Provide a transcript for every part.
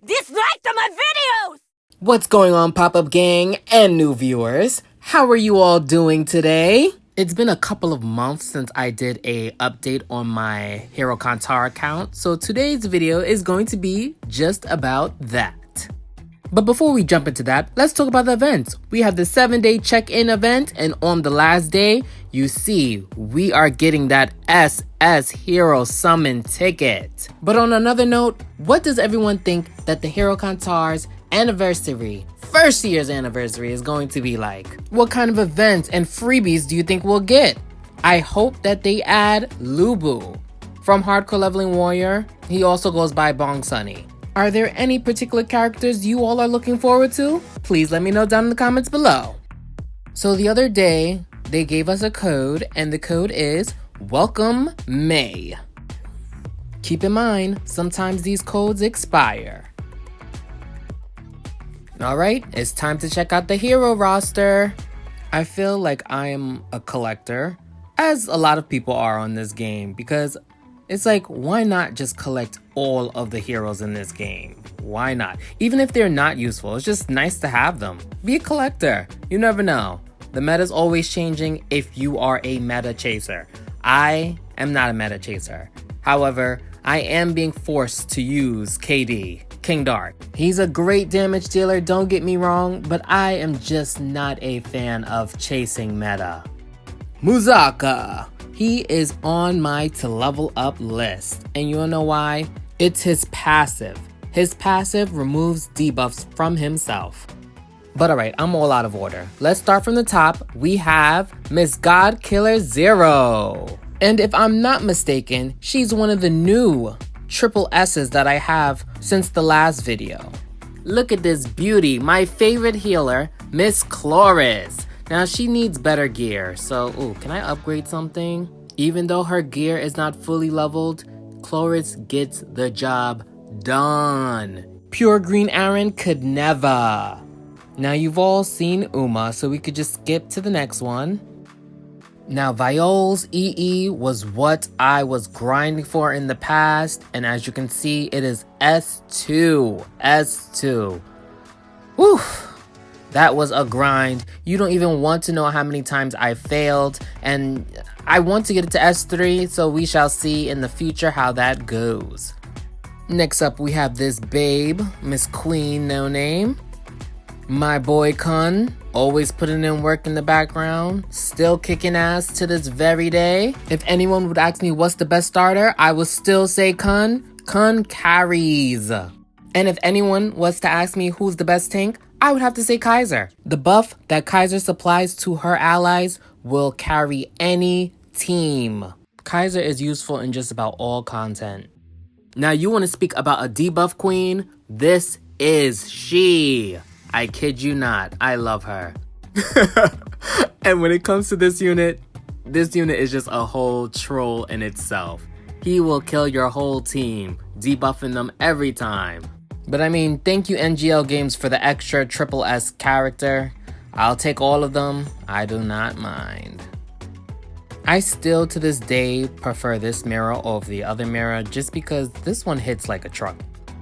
Dislike to my videos! What's going on, Pop-Up Gang and new viewers? How are you all doing today? It's been a couple of months since I did a update on my Hero Cantare account, so today's video is going to be just about that. But before we jump into that, let's talk about the events. We have the 7-day check-in event, and on the last day, you see, we are getting that SS Hero Summon ticket. But on another note, what does everyone think that the Hero Cantare's anniversary, first year's anniversary, is going to be like? What kind of events and freebies do you think we'll get? I hope that they add Lubu. From Hardcore Leveling Warrior, he also goes by Bong Sunny. Are there any particular characters you all are looking forward to? Please let me know down in the comments below. So the other day, they gave us a code, and the code is Welcome May. Keep in mind, sometimes these codes expire. Alright, it's time to check out the hero roster. I feel like I'm a collector, as a lot of people are on this game, because it's like, why not just collect all of the heroes in this game? Why not? Even if they're not useful, it's just nice to have them. Be a collector. You never know. The meta's always changing if you are a meta chaser. I am not a meta chaser. However, I am being forced to use KD, King Dark. He's a great damage dealer, don't get me wrong, but I am just not a fan of chasing meta. Muzaka. He is on my to level up list, and you wanna know why? It's his passive. His passive removes debuffs from himself. But alright, I'm all out of order. Let's start from the top. We have Miss God Killer Zero. And if I'm not mistaken, she's one of the new triple S's that I have since the last video. Look at this beauty, my favorite healer, Miss Chloris. Now she needs better gear, so can I upgrade something? Even though her gear is not fully leveled, Chloris gets the job done. Pure Green Aaron could never. Now you've all seen Uma, so we could just skip to the next one. Now Viol's EE was what I was grinding for in the past, and as you can see, it is S2. S2. Whew. That was a grind. You don't even want to know how many times I failed, and I want to get it to S3, so we shall see in the future how that goes. Next up, we have this babe, Miss Queen No Name. My boy Kun, always putting in work in the background, still kicking ass to this very day. If anyone would ask me what's the best starter, I would still say Kun. Kun carries. And if anyone was to ask me who's the best tank, I would have to say Kaiser. The buff that Kaiser supplies to her allies will carry any team. Kaiser is useful in just about all content. Now you want to speak about a debuff queen? This is she. I kid you not, I love her. And when it comes to this unit is just a whole troll in itself. He will kill your whole team, debuffing them every time. But I mean, thank you NGL Games for the extra triple S character. I'll take all of them, I do not mind. I still to this day prefer this mirror over the other mirror just because this one hits like a truck.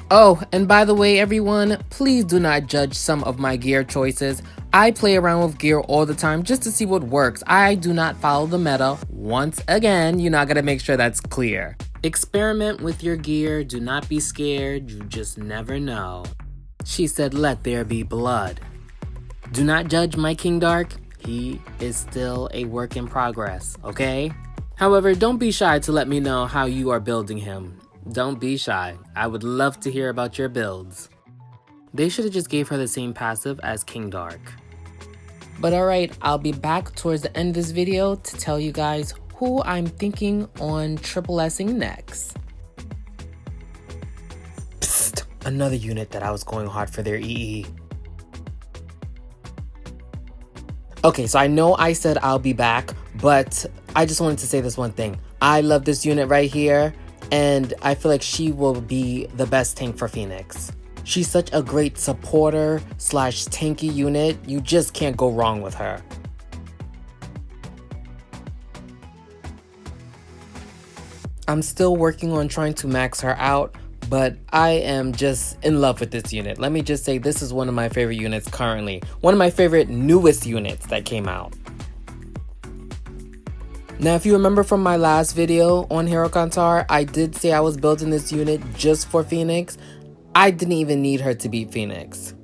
Oh, and by the way everyone, please do not judge some of my gear choices. I play around with gear all the time just to see what works. I do not follow the meta. Once again, you're not gonna make sure that's clear. Experiment with your gear, do not be scared, you just never know. She said let there be blood. Do not judge my King Dark, he is still a work in progress, okay? However, don't be shy to let me know how you are building him. Don't be shy, I would love to hear about your builds. They should have just gave her the same passive as King Dark. But alright, I'll be back towards the end of this video to tell you guys who I'm thinking on triple S-ing next. Psst, another unit that I was going hard for their EE. Okay, so I know I said I'll be back, but I just wanted to say this one thing. I love this unit right here, and I feel like she will be the best tank for Phoenix. She's such a great supporter / tanky unit, you just can't go wrong with her. I'm still working on trying to max her out, but I am just in love with this unit. Let me just say this is one of my favorite units currently. One of my favorite newest units that came out. Now, if you remember from my last video on Hero Cantare, I did say I was building this unit just for Phoenix. I didn't even need her to beat Phoenix.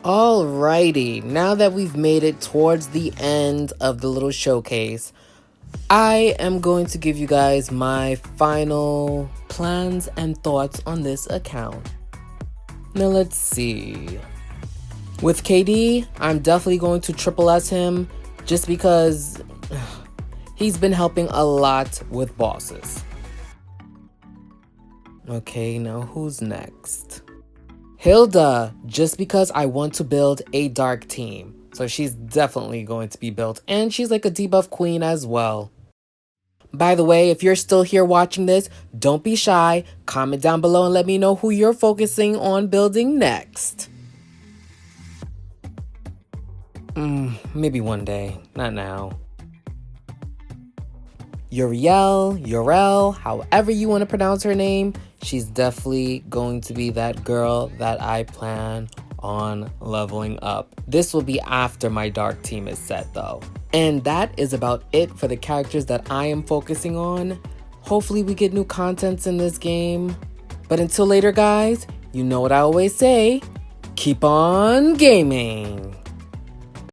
Alrighty, now that we've made it towards the end of the little showcase, I am going to give you guys my final plans and thoughts on this account. Now let's see. With KD, I'm definitely going to triple S him just because he's been helping a lot with bosses. Okay, now who's next? Hilda, just because I want to build a dark team. So she's definitely going to be built, and she's like a debuff queen as well. By the way, if you're still here watching this, don't be shy. Comment down below and let me know who you're focusing on building next. Maybe one day, not now. Uriel, however you want to pronounce her name, she's definitely going to be that girl that I plan on leveling up. This will be after my dark team is set though. And that is about it for the characters that I am focusing on. Hopefully we get new contents in this game. But until later guys, you know what I always say, keep on gaming.